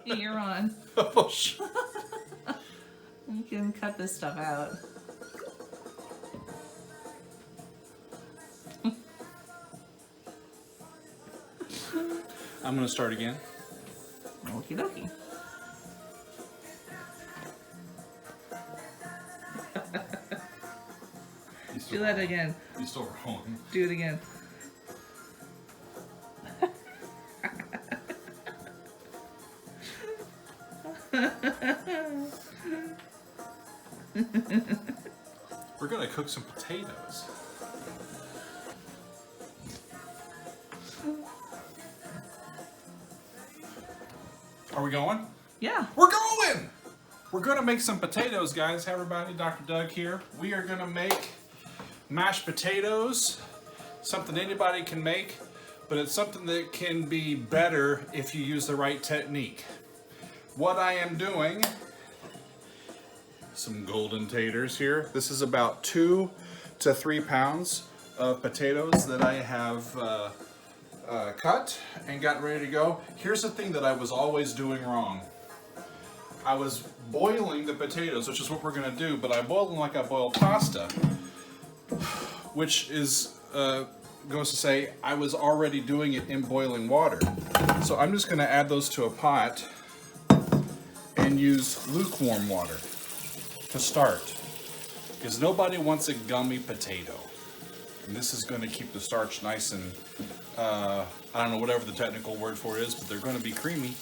You're on. Oh, shit. You can cut this stuff out. I'm gonna start again. Okie dokie. Do that again. You still wrong. Do it again. We're gonna cook some potatoes. Are we going? Yeah. We're going! We're gonna make some potatoes, guys. Hey everybody, Dr. Doug here. We are gonna make mashed potatoes. Something anybody can make, but it's something that can be better if you use the right technique. What I am doing, some golden taters here. This is about 2 to 3 pounds of potatoes that I have cut and got ready to go. Here's the thing that I was always doing wrong. I was boiling the potatoes, which is what we're gonna do, but I boiled them like I boil pasta, which is, goes to say, I was already doing it in boiling water. So I'm just gonna add those to a pot and use lukewarm water to start, because nobody wants a gummy potato. And this is gonna keep the starch nice and, I don't know, whatever the technical word for it is, but they're gonna be creamy.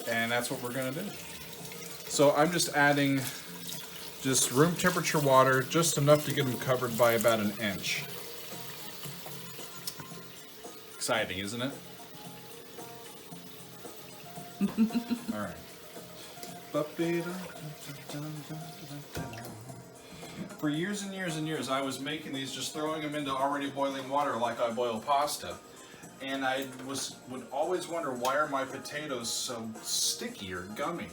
And that's what we're gonna do. So I'm just adding just room temperature water, just enough to get them covered by about 1 inch. Exciting, isn't it? All right. For years and years and years, I was making these, just throwing them into already boiling water like I boil pasta. And I would always wonder, why are my potatoes so sticky or gummy?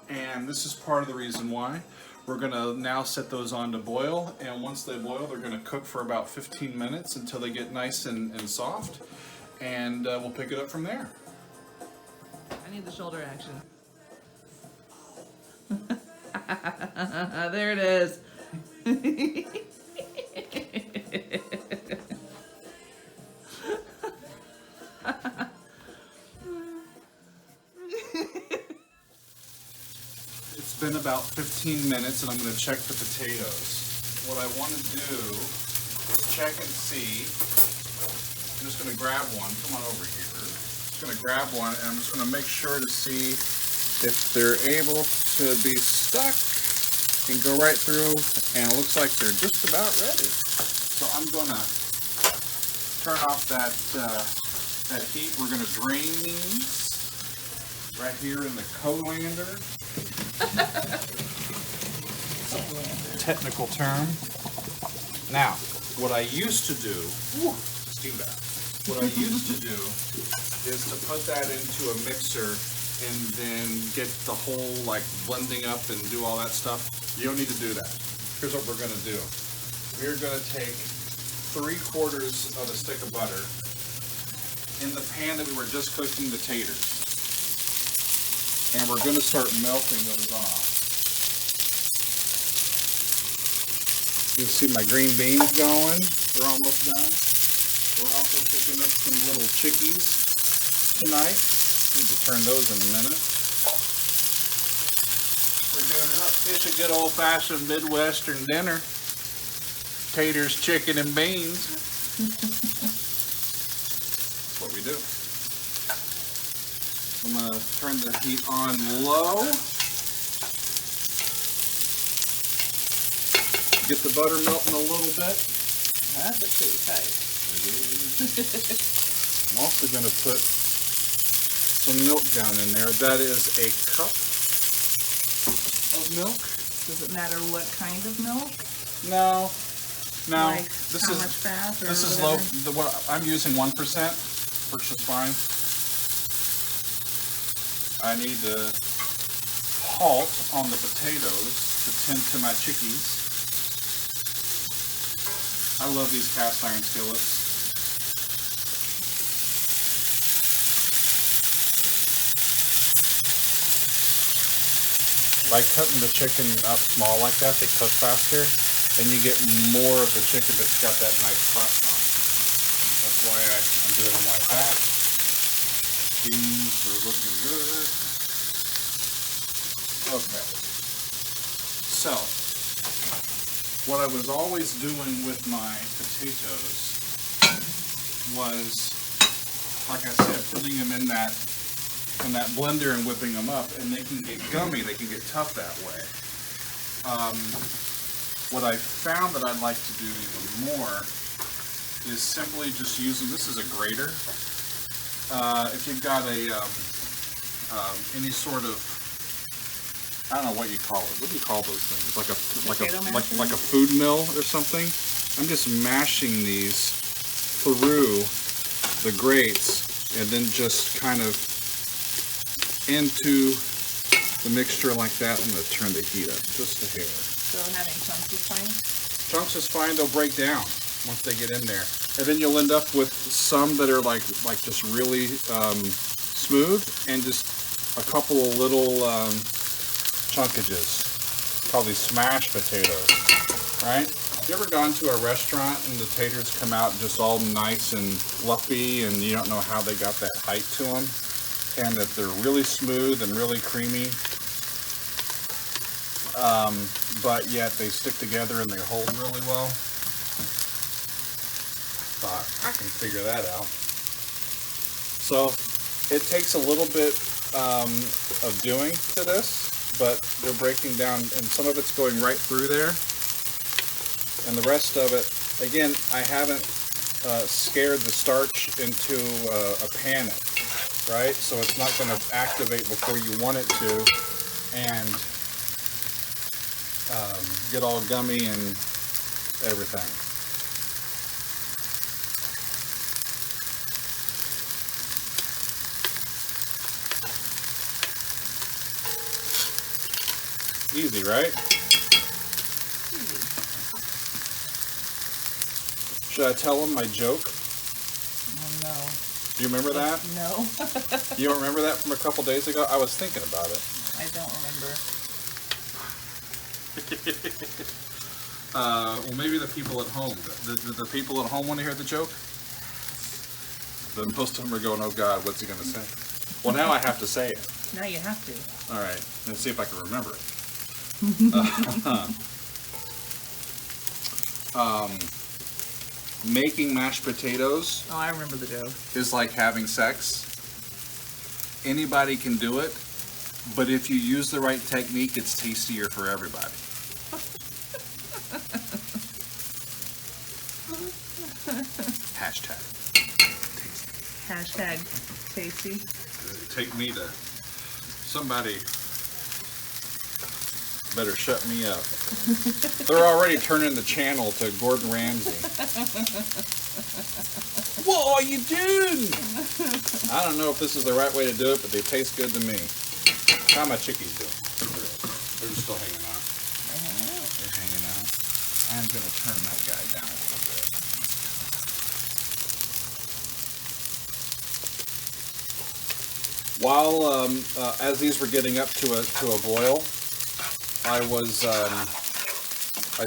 And this is part of the reason why. We're gonna now set those on to boil, and once they boil, they're gonna cook for about 15 minutes until they get nice and soft, and we'll pick it up from there. I need the shoulder action. There it is. It's been about 15 minutes and I'm going to check the potatoes. What I want to do is check and see. I'm just going to grab one. Come on over here. Just going to grab one and I'm just going to make sure to see if they're able to be stuck and go right through, and it looks like they're just about ready. So I'm going to turn off that heat. We're going to drain these right here in the colander. Technical term. Now, what I used to do, steam bath. What I used to do is to put that into a mixer and then get the whole like blending up and do all that stuff. You don't need to do that. Here's what we're gonna do. We're gonna take 3/4 of a stick of butter in the pan that we were just cooking the taters. And we're gonna start melting those off. You can see my green beans going. They're almost done. We're also picking up some little chickies tonight. Need to turn those in a minute. We're doing it up. It's a good old-fashioned Midwestern dinner. Taters, chicken, and beans. That's what we do. I'm going to turn the heat on low. Get the butter melting a little bit. That's pretty tight. I'm also going to put some milk down in there. That is a cup of milk. Does it matter what kind of milk? No. Like This how is much fat or this is whatever? low. I'm using 1%, works just fine. I need to halt on the potatoes to tend to my chickies. I love these cast iron skillets. By cutting the chicken up small like that, they cook faster, and you get more of the chicken that's got that nice crust on it. That's why I'm doing them like that. These are looking good. Okay. So, what I was always doing with my potatoes was, like I said, putting them in that blender and whipping them up, and they can get gummy, they can get tough that way. What I found that I'd like to do even more is simply just using, this is a grater. If you've got any sort of, I don't know what you call it. What do you call those things? Like a food mill or something? I'm just mashing these through the grates and then just kind of into the mixture like that. I'm going to turn the heat up just a hair. So having chunks is fine? Chunks is fine. They'll break down once they get in there. And then you'll end up with some that are like just really smooth, and just a couple of little chunkages. Called these smashed potatoes, right? You ever gone to a restaurant and the taters come out just all nice and fluffy, and you don't know how they got that height to them, and that they're really smooth and really creamy, but yet they stick together and they hold really well? Thought I can figure that out. So it takes a little bit of doing to this, but they're breaking down, and some of it's going right through there, and the rest of it, again, I haven't scared the starch into a panic, right? So it's not going to activate before you want it to, and get all gummy and everything. Easy, right? Should I tell them my joke? Oh, no. Do you remember that? No. You don't remember that from a couple days ago? I was thinking about it. I don't remember. Well, maybe the people at home. The people at home want to hear the joke? Then most of them are going, oh God, what's he going to say? Well, now I have to say it. Now you have to. All right, let's see if I can remember it. Making mashed potatoes. Oh, I remember the joke. Is like having sex. Anybody can do it, but if you use the right technique, it's tastier for everybody. Hashtag tasty. Hashtag tasty. Take me to somebody. Better shut me up. They're already turning the channel to Gordon Ramsay. What are you doing? I don't know if this is the right way to do it, but they taste good to me. How my chickies doing? They're just still hanging out. They're hanging out. I'm going to turn that guy down a little bit. While as these were getting up to a boil, I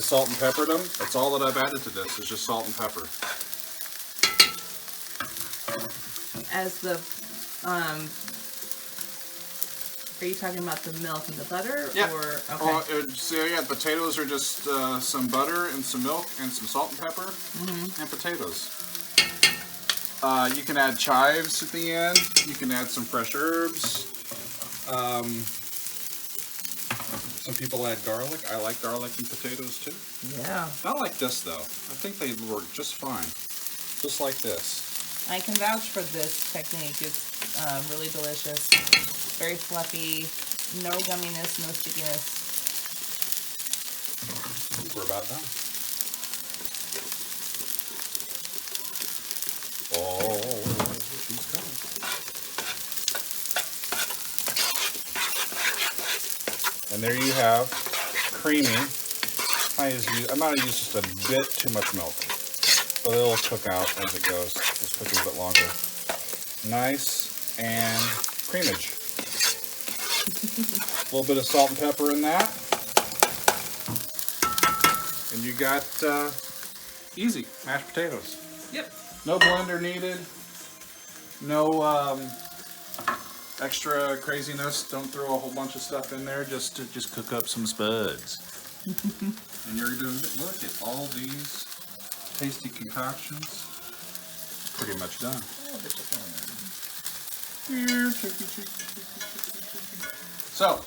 salt and peppered them. That's all that I've added to this, is just salt and pepper. As the, are you talking about the milk and the butter? Yeah. Or, okay. Oh, so yeah, potatoes are just some butter and some milk and some salt and pepper, and potatoes. You can add chives at the end. You can add some fresh herbs. Some people add garlic. I like garlic in potatoes too. Yeah. Not like this though. I think they work just fine. Just like this. I can vouch for this technique. It's really delicious. Very fluffy. No gumminess, no stickiness. I think we're about done. Oh, she's coming. And there you have creamy. I'm going to use just a bit too much milk, but it'll cook out as it goes. Just cook a little bit longer. Nice and creamage. A little bit of salt and pepper in that. And you got easy mashed potatoes. Yep. No blender needed. No extra craziness. Don't throw a whole bunch of stuff in there. Just cook up some spuds. And you're doing, look at all these tasty concoctions. Pretty much done. Here, chicky. So,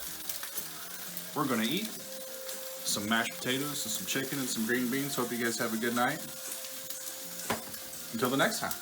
we're gonna eat some mashed potatoes and some chicken and some green beans. Hope you guys have a good night. Until the next time.